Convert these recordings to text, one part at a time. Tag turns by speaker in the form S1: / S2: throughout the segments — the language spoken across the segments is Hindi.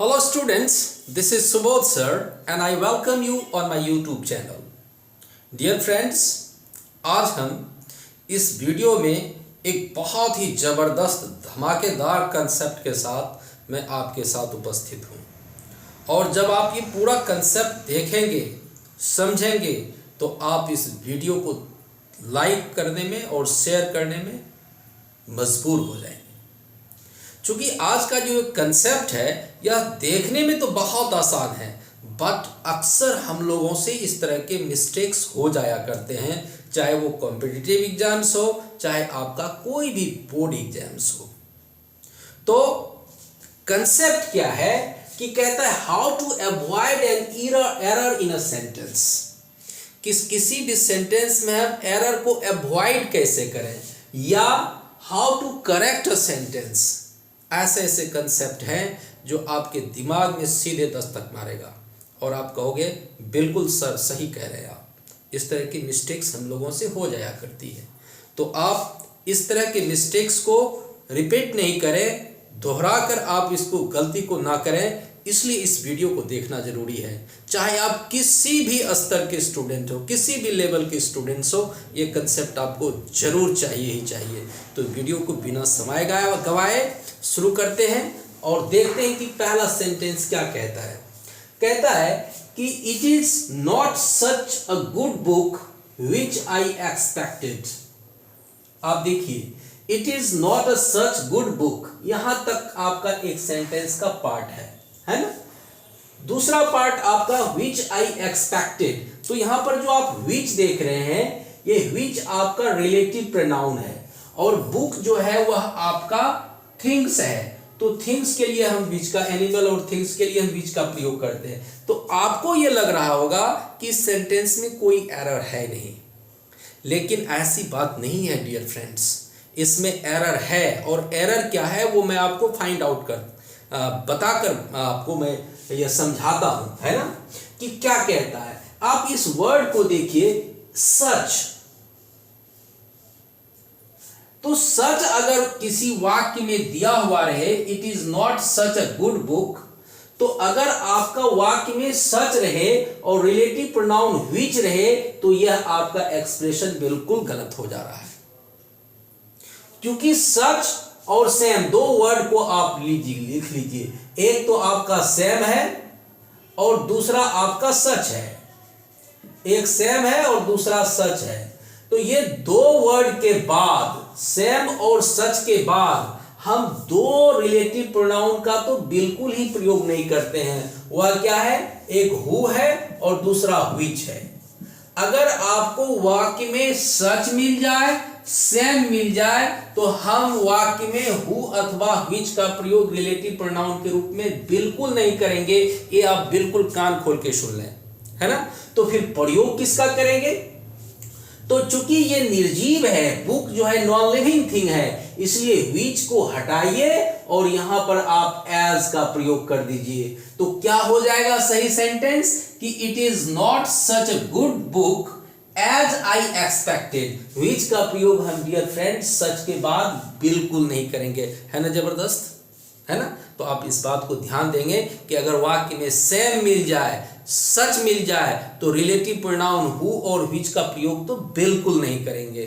S1: Hello students, this is Subodh sir and I welcome you on my YouTube channel. Dear friends, आज हम इस वीडियो में एक बहुत ही ज़बरदस्त धमाकेदार कंसेप्ट के साथ मैं आपके साथ उपस्थित हूँ और जब आप ये पूरा कंसेप्ट देखेंगे, समझेंगे तो आप इस वीडियो को लाइक करने में और शेयर करने में मजबूर हो जाएंगे। चूँकि आज का जो कंसेप्ट है यह देखने में तो बहुत आसान है, बट अक्सर हम लोगों से इस तरह के मिस्टेक्स हो जाया करते हैं, चाहे वो कॉम्पिटिटिव एग्जाम्स हो, चाहे आपका कोई भी बोर्ड एग्जाम्स हो। तो कंसेप्ट क्या है कि कहता है how to avoid an error in a sentence. किसी भी सेंटेंस में हम एरर को अवॉइड कैसे करें या how to correct a sentence. ऐसे ऐसे कंसेप्ट हैं जो आपके दिमाग में सीधे दस्तक मारेगा और आप कहोगे बिल्कुल सर सही कह रहे हैं आप। इस तरह की मिस्टेक्स हम लोगों से हो जाया करती है, तो आप इस तरह के मिस्टेक्स को रिपीट नहीं करें, दोहरा कर आप इसको गलती को ना करें। इसलिए इस वीडियो को देखना ज़रूरी है। चाहे आप किसी भी स्तर के स्टूडेंट हो, किसी भी लेवल के स्टूडेंट्स हो, ये कंसेप्ट आपको ज़रूर चाहिए ही चाहिए। तो वीडियो को बिना समय गवाए शुरू करते हैं और देखते हैं कि पहला सेंटेंस क्या कहता है। कहता है कि it is not such a good book which I expected. आप देखिए, it is not a such good book, यहां तक आपका एक सेंटेंस का पार्ट है ना। दूसरा पार्ट आपका विच आई एक्सपेक्टेड। तो यहां पर जो आप विच देख रहे हैं, ये विच आपका रिलेटिव प्रोनाउन है और बुक जो है वह आपका थिंग्स है। तो थिंग्स के लिए हम विच का, एनिमल और थिंग्स के लिए हम विच का प्रयोग करते हैं। तो आपको ये लग रहा होगा कि इस सेंटेंस में कोई एरर है नहीं, लेकिन ऐसी बात नहीं है डियर फ्रेंड्स। इसमें एरर है और एरर क्या है वो मैं आपको फाइंड आउट बताकर आपको मैं ये समझाता हूं, है ना, कि क्या कहता है। आप इस वर्ड को देखिए, सच। तो सच अगर किसी वाक्य में दिया हुआ रहे, it is not such a good book, तो अगर आपका वाक्य में सच रहे और रिलेटिव प्रोनाउन विच रहे तो यह आपका एक्सप्रेशन बिल्कुल गलत हो जा रहा है। क्योंकि सच और सेम दो वर्ड को आप लिख लीजिए, एक तो आपका सेम है और दूसरा आपका सच है। एक सेम है और दूसरा सच है। तो ये दो वर्ड के बाद, सेम और सच के बाद, हम दो रिलेटिव प्रोनाउन का तो बिल्कुल ही प्रयोग नहीं करते हैं। वह क्या है, एक हु है और दूसरा विच है। अगर आपको वाक्य में सच मिल जाए, सेम मिल जाए, तो हम वाक्य में हु अथवा विच का प्रयोग रिलेटिव प्रोनाउन के रूप में बिल्कुल नहीं करेंगे। ये आप बिल्कुल कान खोल के सुन लें, है ना। तो फिर प्रयोग किसका करेंगे। तो चूंकि ये निर्जीव है, बुक जो है नॉन लिविंग थिंग है, इसलिए विच को हटाइए और यहां पर आप एज का प्रयोग कर दीजिए। तो क्या हो जाएगा सही सेंटेंस कि it is not such a good book as I expected. Which का प्रयोग हम डियर फ्रेंड्स सच के बाद बिल्कुल नहीं करेंगे, है ना। जबरदस्त है ना। तो आप इस बात को ध्यान देंगे कि अगर वाक्य में सेम मिल जाए, सच मिल जाए, तो रिलेटिव प्रोनाउन हु और विच का प्रयोग तो बिल्कुल नहीं करेंगे,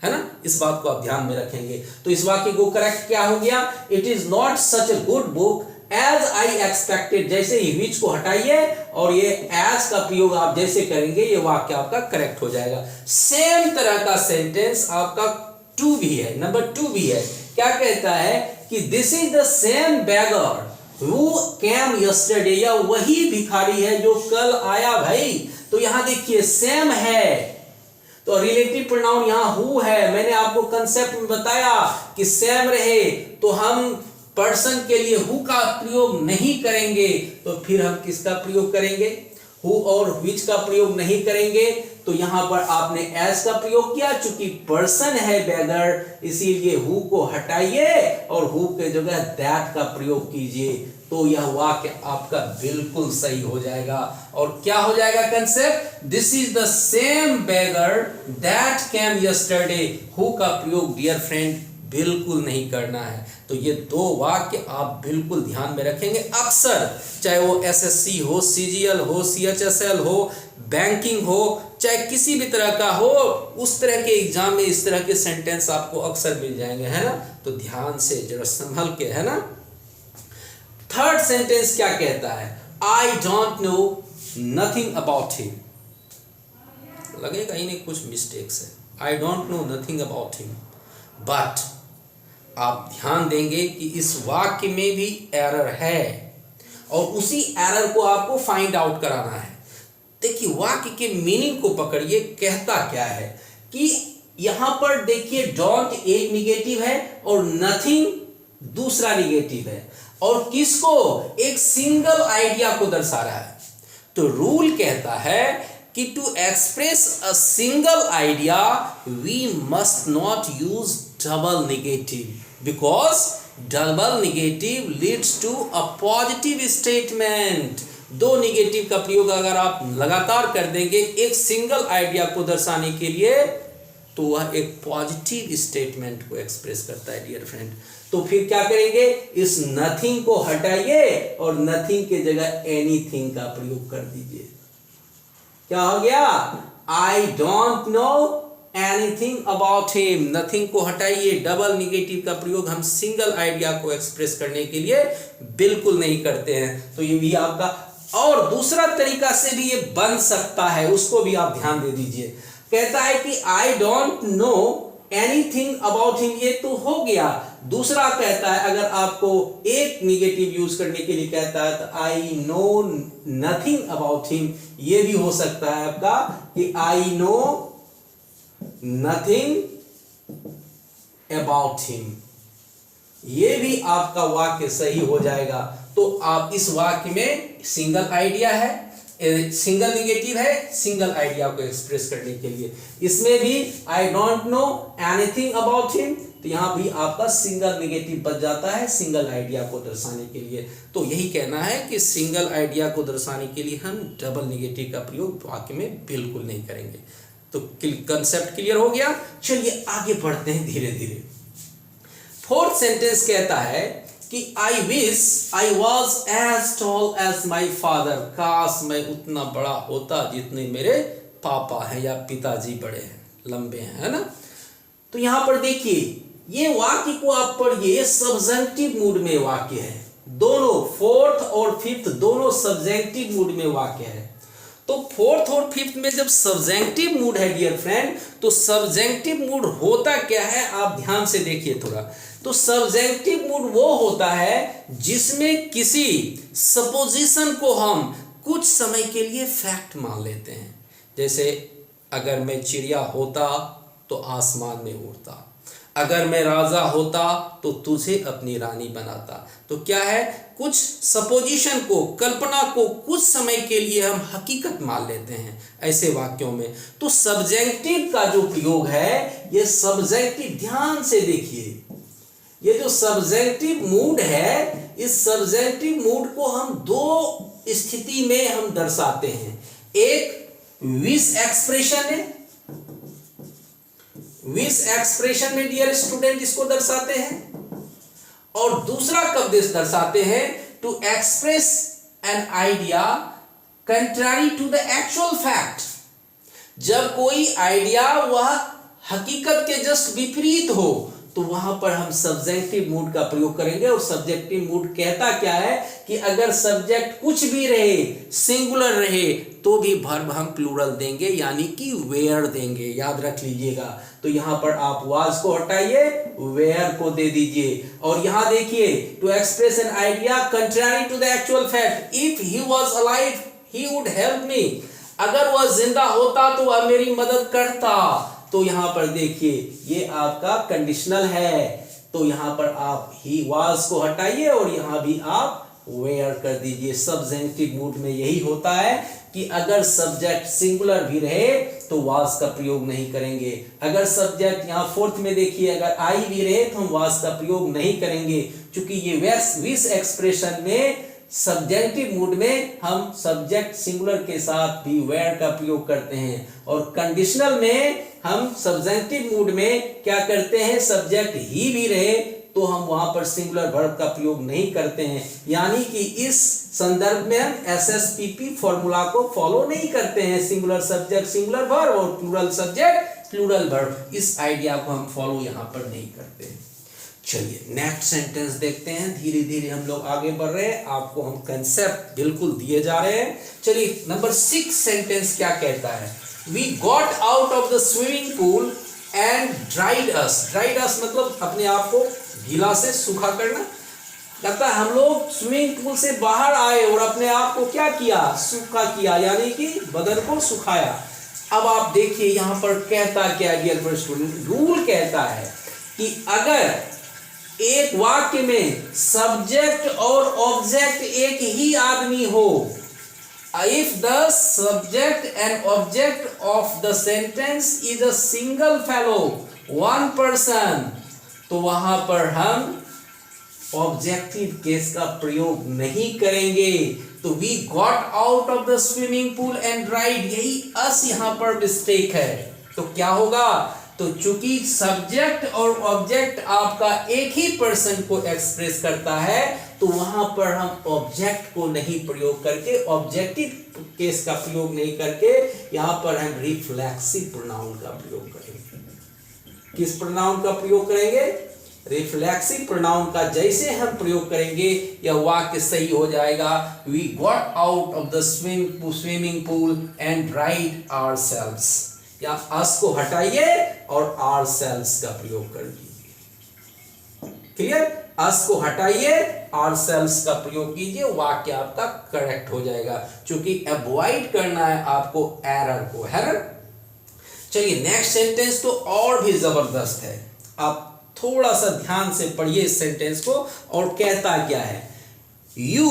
S1: है ना। इस बात को आप ध्यान में रखेंगे। तो इस वाक्य को करेक्ट क्या हो गया, it is not such a good book as I expected. जैसे ही विच को हटाइए और ये एज का प्रयोग आप जैसे करेंगे, ये वाक्य आपका करेक्ट हो जाएगा। सेम तरह का सेंटेंस आपका टू भी है, नंबर 2 भी है। क्या कहता है कि this is the same beggar who came yesterday. यह वही भिखारी है जो कल आया भाई। तो यहां देखिए सेम है, तो रिलेटिव प्रोनाउन यहां हु है। मैंने आपको कंसेप्ट में बताया कि सेम रहे तो हम पर्सन के लिए हु का प्रयोग नहीं करेंगे, तो फिर हम किसका प्रयोग करेंगे, हु और विच का प्रयोग नहीं करेंगे। तो यहां पर आपने एज का प्रयोग किया, चूंकि पर्सन है बेगर, इसीलिए हु को हटाइए और हु के जगह दैट का प्रयोग कीजिए। तो यह वाक्य आपका बिल्कुल सही हो जाएगा। और क्या हो जाएगा concept, this is the same beggar that came yesterday. Who का प्रयोग डियर फ्रेंड बिल्कुल नहीं करना है। तो ये दो वाक्य आप बिल्कुल ध्यान में रखेंगे। अक्सर चाहे वो एसएससी हो, सीजीएल हो, सीएचएसएल हो, बैंकिंग हो, चाहे किसी भी तरह का हो, उस तरह के एग्जाम में इस तरह के सेंटेंस आपको अक्सर मिल जाएंगे, है ना। तो ध्यान से जरा संभल के, है ना। थर्ड सेंटेंस क्या कहता है? I don't know nothing about him. लगेगा इन्हें कुछ मिस्टेक्स है। I don't know nothing about him, but आप ध्यान देंगे कि इस वाक्य में भी एरर है और उसी एरर को आपको फाइंड आउट कराना है। देखिए वाक्य के मीनिंग को पकड़िए, कहता क्या है कि यहां पर देखिए डोंट एक निगेटिव है और नथिंग दूसरा निगेटिव है, और किसको? एक सिंगल आइडिया को दर्शा रहा है। तो रूल कहता है कि to express a single idea we must not use double negative, because double negative leads to a positive statement. दो नेगेटिव का प्रयोग अगर आप लगातार कर देंगे एक सिंगल आइडिया को दर्शाने के लिए, तो वह एक पॉजिटिव स्टेटमेंट को एक्सप्रेस करता है डियर फ्रेंड। तो फिर क्या करेंगे? इस नथिंग को हटाइए और नथिंग के जगह एनीथिंग का प्रयोग कर दीजिए। क्या हो गया? I don't know anything about him. Nothing को हटाइए, डबल निगेटिव का प्रयोग हम सिंगल आइडिया को एक्सप्रेस करने के लिए बिल्कुल नहीं करते हैं। तो ये भी आपका, और दूसरा तरीका से भी ये बन सकता है, उसको भी आप ध्यान दे दीजिए। कहता है कि I don't know anything about him, ये तो हो गया। दूसरा कहता है, अगर आपको एक निगेटिव यूज करने के लिए कहता है तो I know nothing about him, ये भी हो सकता है आपका कि I know nothing about him, ये भी आपका वाक्य सही हो जाएगा। तो आप इस वाक्य में सिंगल आइडिया है, सिंगल निगेटिव है, सिंगल आइडिया को एक्सप्रेस करने के लिए। इसमें भी I don't know anything about him, तो यहां भी आपका सिंगल निगेटिव बच जाता है सिंगल आइडिया को दर्शाने के लिए। तो यही कहना है कि सिंगल आइडिया को दर्शाने के लिए हम डबल निगेटिव का प्रयोग वाक्य में बिल्कुल नहीं करेंगे। तो कंसेप्ट क्लियर हो गया। चलिए आगे बढ़ते हैं धीरे धीरे। फोर्थ सेंटेंस कहता है कि I wish I was as tall as my father. काश मैं उतना बड़ा होता जितने मेरे पापा हैं या पिताजी बड़े हैं, लंबे हैं, है ना। तो यहां पर देखिए ये वाक्य को आप पढ़िए, सब्जेक्टिव मूड में वाक्य है। दोनों फोर्थ और फिफ्थ दोनों सब्जेक्टिव मूड में वाक्य है। तो फोर्थ और फिफ्थ में जब सब्जेक्टिव मूड है डियर फ्रेंड, तो सब्जेक्टिव मूड होता क्या है आप ध्यान से देखिए थोड़ा। तो सब्जेक्टिव मूड वो होता है जिसमें किसी सपोजिशन को हम कुछ समय के लिए फैक्ट मान लेते हैं। जैसे अगर मैं चिड़िया होता तो आसमान में उड़ता, अगर मैं राजा होता तो तुझे अपनी रानी बनाता। तो क्या है, कुछ सपोजिशन को, कल्पना को कुछ समय के लिए हम हकीकत मान लेते हैं ऐसे वाक्यों में। तो सब्जेक्टिव का जो प्रयोग है ये सब्जेक्टिव, ध्यान से देखिए, ये जो सब्जेक्टिव मूड है, इस सब्जेक्टिव मूड को हम दो स्थिति में हम दर्शाते हैं। एक विश एक्सप्रेशन है, विश एक्सप्रेशन में डियर स्टूडेंट इसको दर्शाते हैं, और दूसरा कब दर्शाते हैं? To express an idea contrary to the actual fact. जब कोई आइडिया वह हकीकत के जस्ट विपरीत हो तो वहां पर हम सब्जेक्टिव मूड का प्रयोग करेंगे। और सब्जेक्टिव मूड कहता क्या है कि अगर सब्जेक्ट कुछ भी रहे, सिंगुलर रहे, तो भी वर्ब हम प्लूरल देंगे, यानी कि वेयर देंगे, याद रख लीजिएगा। तो यहां पर आप वाज को हटाइए, वेयर को दे दीजिए। और यहां देखिए, to express an idea contrary to the actual fact, if he was alive he would help me. अगर वह जिंदा होता तो वह मेरी मदद करता। तो यहां पर देखिए ये आपका कंडीशनल है। तो यहां पर आप ही वाज को हटाइए और यहां भी आप वेयर कर दीजिए। सब्जेक्टिव मूड में यही होता है कि अगर सब्जेक्ट सिंगुलर भी रहे तो वाज का प्रयोग नहीं करेंगे। अगर सब्जेक्ट यहां फोर्थ में देखिए, अगर आई भी रहे तो हम वाज का प्रयोग नहीं करेंगे, क्योंकि ये विश एक्सप्रेशन में सब्जेक्टिव मूड में हम सब्जेक्ट सिंगुलर के साथ बी वेयर का प्रयोग करते हैं, और कंडीशनल में हम सब्जेक्टिव मूड में क्या करते हैं, सब्जेक्ट ही भी रहे तो हम वहां पर सिंगुलर वर्ब का प्रयोग नहीं करते हैं। यानी कि इस संदर्भ में हम एसएसपीपी फॉर्मूला को फॉलो नहीं करते हैं, सिंगुलर सब्जेक्ट सिंगुलर वर्ब और प्लूरल सब्जेक्ट प्लूरल वर्ब, इस आइडिया को हम फॉलो यहां पर नहीं करते हैं। चलिए नेक्स्ट सेंटेंस देखते हैं, धीरे धीरे हम लोग आगे बढ़ रहे हैं, आपको हम कंसेप्ट बिल्कुल दिए जा रहे हैं। चलिए नंबर 6 सेंटेंस क्या कहता है, we got out of the swimming pool and dried us. Dried us मतलब अपने आप को गीला से सूखा करना। कहता है हम लोग स्विमिंग पूल से बाहर आए और अपने आप को क्या किया, सूखा किया, यानी कि बदन को सुखाया। अब आप देखिए यहाँ पर कहता क्या है, डियर स्टूडेंट, रूल कहता है कि अगर एक वाक्य में सब्जेक्ट और ऑब्जेक्ट एक ही आदमी हो, if the subject and object of the sentence is a single fellow, one person, तो वहां पर हम ऑब्जेक्टिव केस का प्रयोग नहीं करेंगे। तो we got out of the swimming pool and dried, यही अस यहां पर मिस्टेक है। तो क्या होगा, तो चूंकि सब्जेक्ट और ऑब्जेक्ट आपका एक ही पर्सन को एक्सप्रेस करता है, तो वहां पर हम ऑब्जेक्ट को नहीं प्रयोग करके, ऑब्जेक्टिव केस का प्रयोग नहीं करके, यहां पर हम रिफ्लेक्सिव प्रोनाउन का प्रयोग करेंगे। किस प्रोनाउन का प्रयोग करेंगे, रिफ्लेक्सिव प्रोनाउन का जैसे हम प्रयोग करेंगे यह वाक्य सही हो जाएगा। We got out of the swimming pool and dried ourselves, या अस को हटाइए और आवरसेल्व्स का प्रयोग कर दीजिए। क्लियर, अस को हटाइए, आवरसेल्व्स का प्रयोग कीजिए, वाक्य आपका करेक्ट हो जाएगा, क्योंकि अवॉइड करना है आपको एरर को, है ना। चलिए नेक्स्ट सेंटेंस तो और भी जबरदस्त है, आप थोड़ा सा ध्यान से पढ़िए इस सेंटेंस को। और कहता क्या है, you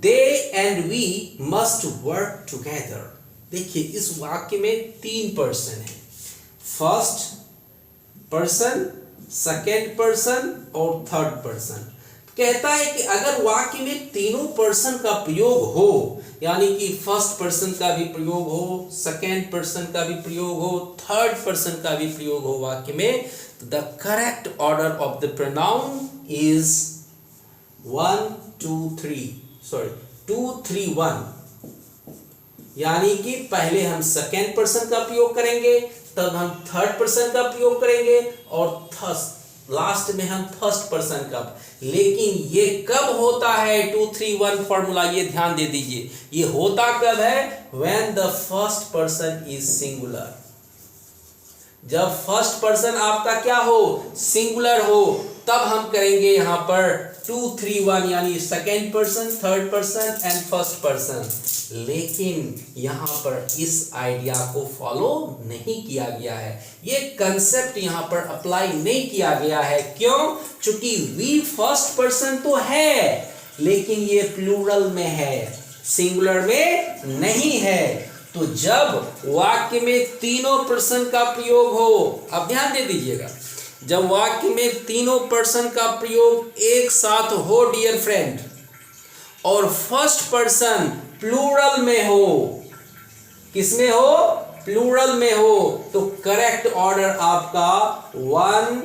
S1: they and we must work together. देखिए इस वाक्य में 3 पर्सन है, फर्स्ट पर्सन, सेकेंड पर्सन और थर्ड पर्सन। कहता है कि अगर वाक्य में तीनों पर्सन का प्रयोग हो, यानी कि फर्स्ट पर्सन का भी प्रयोग हो, सेकेंड पर्सन का भी प्रयोग हो, थर्ड पर्सन का भी प्रयोग हो वाक्य में, the correct order of the pronoun is 1 2 3 2 3 1, यानी कि पहले हम सेकेंड पर्सन का प्रयोग करेंगे, तब हम थर्ड पर्सन का प्रयोग करेंगे, और लास्ट में हम फर्स्ट पर्सन का। लेकिन ये कब होता है 2 3 1 फॉर्मूला, ये ध्यान दे दीजिए, ये होता कब है, when the first person is singular. जब फर्स्ट पर्सन आपका क्या हो, सिंगुलर हो, तब हम करेंगे यहां पर 2 3 1, यानी second person, third person and first person. लेकिन यहां पर इस आइडिया को फॉलो नहीं किया गया है, ये कंसेप्ट यहां पर अप्लाई नहीं किया गया है। क्यों, क्योंकि वी फर्स्ट पर्सन तो है, लेकिन ये प्लूरल में है, सिंगुलर में नहीं है। तो जब वाक्य में तीनों पर्सन का प्रयोग हो, अब ध्यान दे दीजिएगा, जब वाक्य में तीनों पर्सन का प्रयोग एक साथ हो डियर फ्रेंड, और फर्स्ट पर्सन प्लूरल में हो, किसमें हो, प्लूरल में हो, तो करेक्ट ऑर्डर आपका 1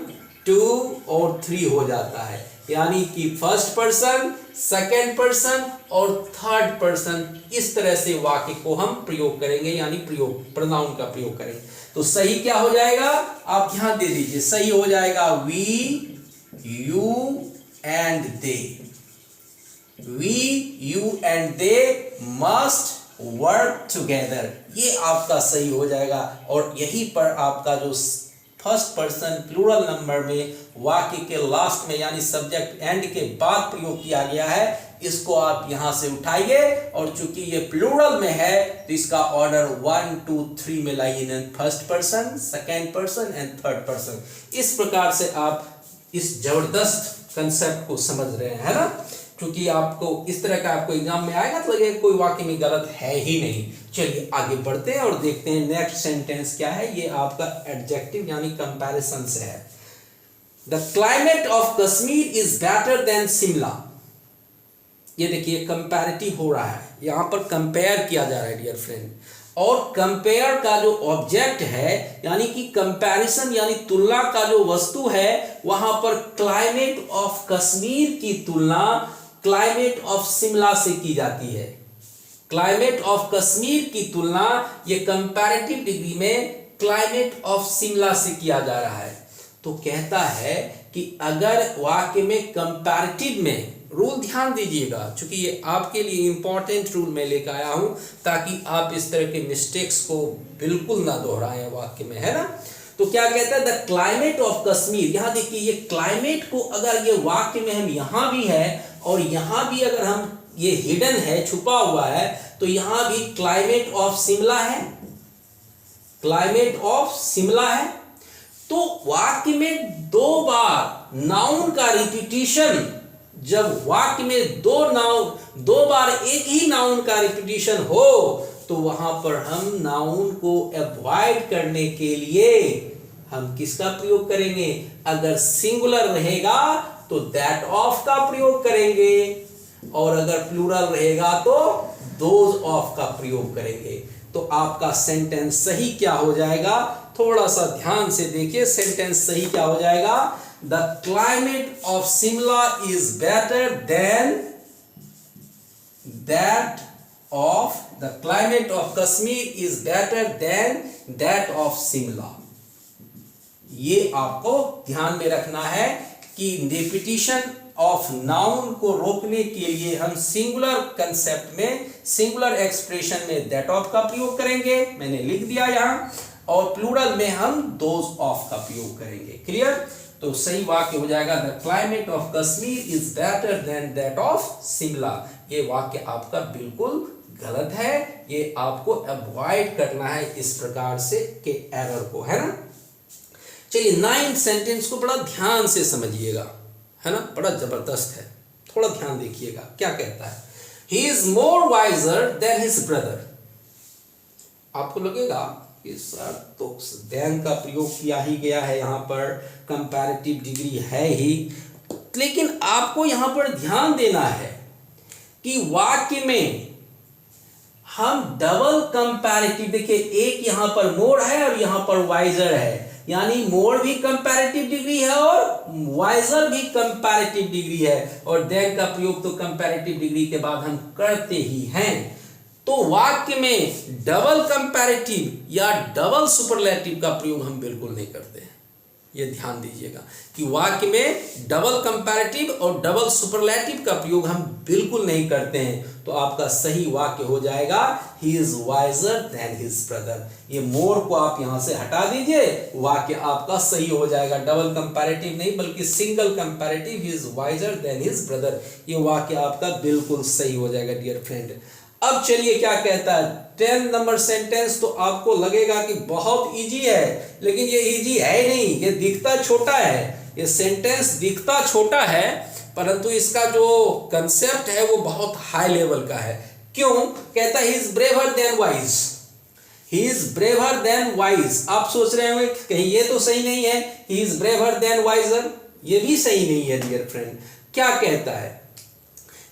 S1: 2 और 3 हो जाता है। यानी कि फर्स्ट पर्सन, सेकेंड पर्सन और थर्ड पर्सन, इस तरह से वाक्य को हम प्रयोग करेंगे, यानी प्रयोग प्रोनाउन का प्रयोग करेंगे। तो सही क्या हो जाएगा, आप ध्यान दे दीजिए, सही हो जाएगा we you and they, we you and they must work together, ये आपका सही हो जाएगा। और यहीं पर आपका जो फर्स्ट पर्सन प्लूरल नंबर में वाक्य के लास्ट में, यानी सब्जेक्ट एंड के बाद प्रयोग किया गया है, इसको आप यहां से उठाइए, और चूंकि ये प्लूरल में है तो इसका ऑर्डर 1 2 3 में लाइए, first person, second person and third person. इस प्रकार से आप इस जबरदस्त कंसेप्ट को समझ रहे हैं, है ना। क्योंकि आपको इस तरह का आपको एग्जाम में आएगा तो लगेगा कोई वाक्य में गलत है ही नहीं। चलिए आगे बढ़ते हैं और देखते हैं नेक्स्ट सेंटेंस क्या है। ये आपका एडजेक्टिव यानी कंपैरिजन से है। The climate of Kashmir is better than Shimla. ये देखिए कंपैरेटिव हो रहा है, यहाँ पर कंपेयर किया जा रहा है डियर फ्रेंड। और कंपेयर का जो ऑब्जेक्ट है यानी कि कंपैरिजन यानी तुलना का जो वस्तु है, वहां पर क्लाइमेट ऑफ कश्मीर की तुलना क्लाइमेट ऑफ शिमला से की जाती है। क्लाइमेट ऑफ कश्मीर की तुलना ये कंपैरेटिव डिग्री में क्लाइमेट ऑफ शिमला से किया जा रहा है। तो कहता है कि अगर वाक्य में कंपैरेटिव में, रूल ध्यान दीजिएगा क्योंकि ये आपके लिए इंपॉर्टेंट रूल मैं लेकर आया हूं ताकि आप इस तरह के मिस्टेक्स को बिल्कुल ना दोहराएं वाक्य में, है ना। तो क्या कहता है, द क्लाइमेट ऑफ कश्मीर। यहां देखिए ये क्लाइमेट को अगर ये वाक्य में हम यहां भी है और यहां भी अगर हम ये हिडन है, छुपा हुआ है, तो यहां भी क्लाइमेट ऑफ शिमला है, क्लाइमेट ऑफ शिमला है। तो वाक्य में दो बार नाउन का रिपीटिशन, जब वाक्य में दो बार एक ही नाउन का रिपीटिशन हो तो वहां पर हम नाउन को अवॉइड करने के लिए हम किसका प्रयोग करेंगे, अगर सिंगुलर रहेगा तो दैट ऑफ का प्रयोग करेंगे और अगर प्लूरल रहेगा तो दोज ऑफ का प्रयोग करेंगे। तो आपका सेंटेंस सही क्या हो जाएगा, थोड़ा सा ध्यान से देखिए सेंटेंस सही क्या हो जाएगा। The climate of Simla is better than that of the climate of Kashmir is better than that of Simla। ये आपको ध्यान में रखना है कि रिपीटिशन ऑफ नाउन को रोकने के लिए हम सिंगुलर कंसेप्ट में, सिंगुलर एक्सप्रेशन में दैट ऑफ का प्रयोग करेंगे, मैंने लिख दिया यहां, और प्लूरल में हम दोज ऑफ का प्रयोग करेंगे। क्लियर। तो सही वाक्य हो जाएगा the climate of Kashmir is better than that of Shimla. ये वाक्य आपका बिल्कुल गलत है, ये आपको अवॉइड करना है इस प्रकार से के एरर को, है ना। चलिए 9th सेंटेंस को बड़ा ध्यान से समझिएगा, है ना, बड़ा जबरदस्त है, थोड़ा ध्यान देखिएगा क्या कहता है। He is more visor then his brother. आपको लगेगा कि सर तो देन का प्रयोग किया ही गया है, यहाँ पर कंपैरेटिव डिग्री है ही, लेकिन आपको यहाँ पर ध्यान देना है कि वाक्य में हम डबल कंपैरेटिव, देखिए एक यहाँ पर मोर है और यहाँ पर वाइजर है, यानी मोर भी कंपैरेटिव डिग्री है और वाइजर भी कंपैरेटिव डिग्री है, और देन का प्रयोग तो कंपैरेटिव डिग्री के बाद हम करते ही हैं। तो वाक्य में डबल कंपैरेटिव या डबल सुपरलेटिव का प्रयोग हम बिल्कुल नहीं करते हैं। ये ध्यान दीजिएगा कि वाक्य में डबल कंपैरेटिव और डबल सुपरलेटिव का प्रयोग हम बिल्कुल नहीं करते हैं। तो आपका सही वाक्य हो जाएगा he is visor then his brother. ये मोर को आप यहां से हटा दीजिए, वाक्य आपका सही हो जाएगा। डबल कंपैरेटिव नहीं बल्कि single comparative, he is visor then his brother, ये वाक्य आपका बिल्कुल सही हो जाएगा डियर फ्रेंड। अब चलिए क्या कहता है 10 नंबर सेंटेंस। तो आपको लगेगा कि बहुत इजी है, लेकिन ये इजी है नहीं, ये दिखता छोटा है, ये सेंटेंस दिखता छोटा है, परंतु इसका जो कंसेप्ट है वो बहुत हाई लेवल का है। क्यों कहता है he is braver then wise, he is braver then wise. आप सोच रहे होंगे कहीं ये तो सही नहीं है, he is braver than wiser, ये भी सही नहीं है डियर फ्रेंड। क्या कहता है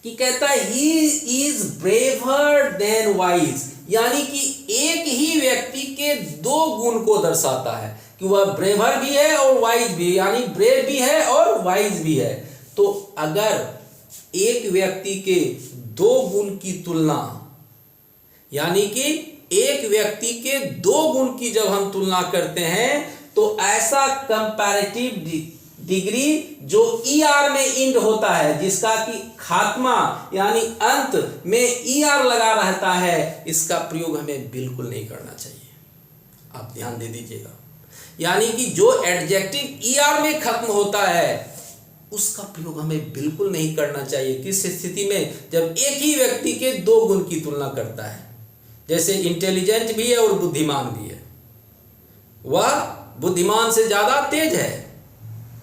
S1: कि कहता है he is braver then wise, यानी कि एक ही व्यक्ति के दो गुण को दर्शाता है कि वह ब्रेवर भी है और वाइज भी, यानी ब्रेव भी है और वाइज भी है। तो अगर एक व्यक्ति के दो गुण की तुलना, यानी कि एक व्यक्ति के दो गुण की जब हम तुलना करते हैं तो ऐसा कंपैरेटिव डिग्री जो ईआर में इंड होता है, जिसका कि खात्मा यानी अंत में ईआर लगा रहता है, इसका प्रयोग हमें बिल्कुल नहीं करना चाहिए। आप ध्यान दे दीजिएगा, यानी कि जो एडजेक्टिव ईआर में खत्म होता है उसका प्रयोग हमें बिल्कुल नहीं करना चाहिए। किस स्थिति में, जब एक ही व्यक्ति के दो गुण की तुलना करता है, जैसे इंटेलिजेंट भी है और बुद्धिमान भी है, वह बुद्धिमान से ज्यादा तेज है,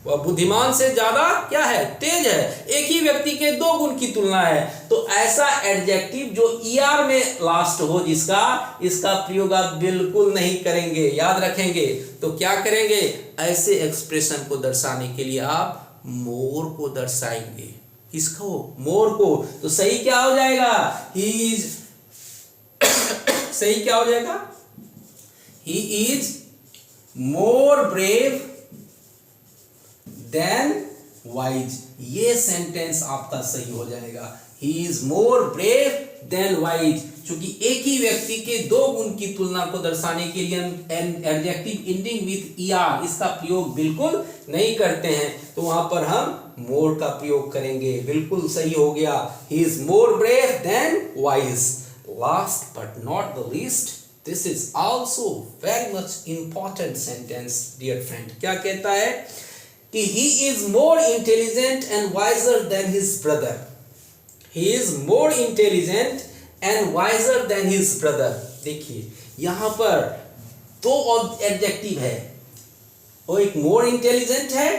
S1: वह बुद्धिमान से ज्यादा क्या है, तेज है, एक ही व्यक्ति के दो गुण की तुलना है। तो ऐसा एडजेक्टिव जो ईआर में लास्ट हो जिसका, इसका प्रयोग आप बिल्कुल नहीं करेंगे, याद रखेंगे। तो क्या करेंगे, ऐसे एक्सप्रेशन को दर्शाने के लिए आप मोर को दर्शाएंगे, किसको? मोर को। तो सही क्या हो जाएगा? ही इज सही क्या हो जाएगा? He is more brave than wise. ये सेंटेंस आपका सही हो जाएगा। He is more brave than wise. क्योंकि एक ही व्यक्ति के दो गुण की तुलना को दर्शाने के लिए हम एडजेक्टिव एंडिंग विथ ईआर इसका प्रयोग बिल्कुल नहीं करते हैं, तो वहां पर हम मोर का प्रयोग करेंगे। बिल्कुल सही हो गया। He is more brave than wise. Last but not the least, this is also very much important sentence dear friend. क्या कहता है कि he is more intelligent and wiser than his brother. He is more intelligent and wiser than his brother. देखिए यहां पर दो एडजेक्टिव है, वो एक more intelligent है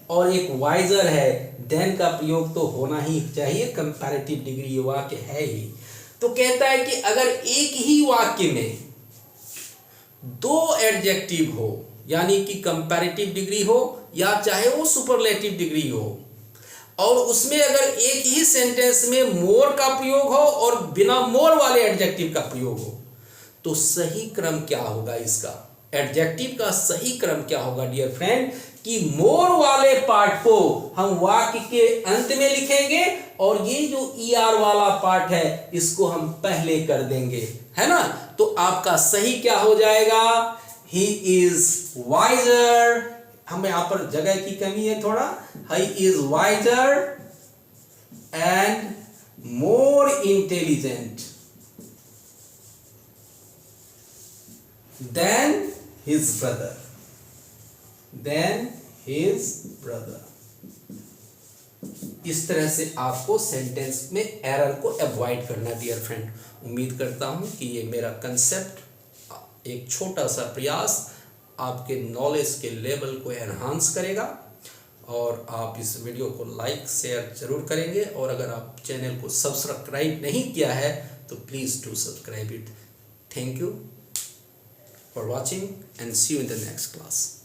S1: और एक wiser है। then का प्रयोग तो होना ही चाहिए, कंपैरेटिव डिग्री ये वाक्य है ही। तो कहता है कि अगर एक ही वाक्य में दो एडजेक्टिव हो, यानी कि कंपैरेटिव डिग्री हो या चाहे वो सुपरलेटिव डिग्री हो, और उसमें अगर एक ही सेंटेंस में मोर का प्रयोग हो और बिना मोर वाले एडजेक्टिव का प्रयोग हो, तो सही क्रम क्या होगा? इसका एडजेक्टिव का सही क्रम क्या होगा डियर फ्रेंड? कि मोर वाले पार्ट को हम वाक्य के अंत में लिखेंगे और ये जो ईआर वाला पार्ट है इसको हम पहले कर देंगे, है ना? तो आपका सही क्या हो जाएगा? He is wiser। हमें यहां पर जगह की कमी है थोड़ा। He is wiser and more intelligent than his brother. Than his brother। इस तरह से आपको सेंटेंस में एरर को अवॉइड करना डियर फ्रेंड। उम्मीद करता हूं कि ये मेरा कंसेप्ट, एक छोटा सा प्रयास आपके नॉलेज के लेवल को एनहांस करेगा, और आप इस वीडियो को लाइक शेयर जरूर करेंगे। और अगर आप चैनल को सब्सक्राइब नहीं किया है तो please do subscribe it. Thank you for watching and see you in the next class.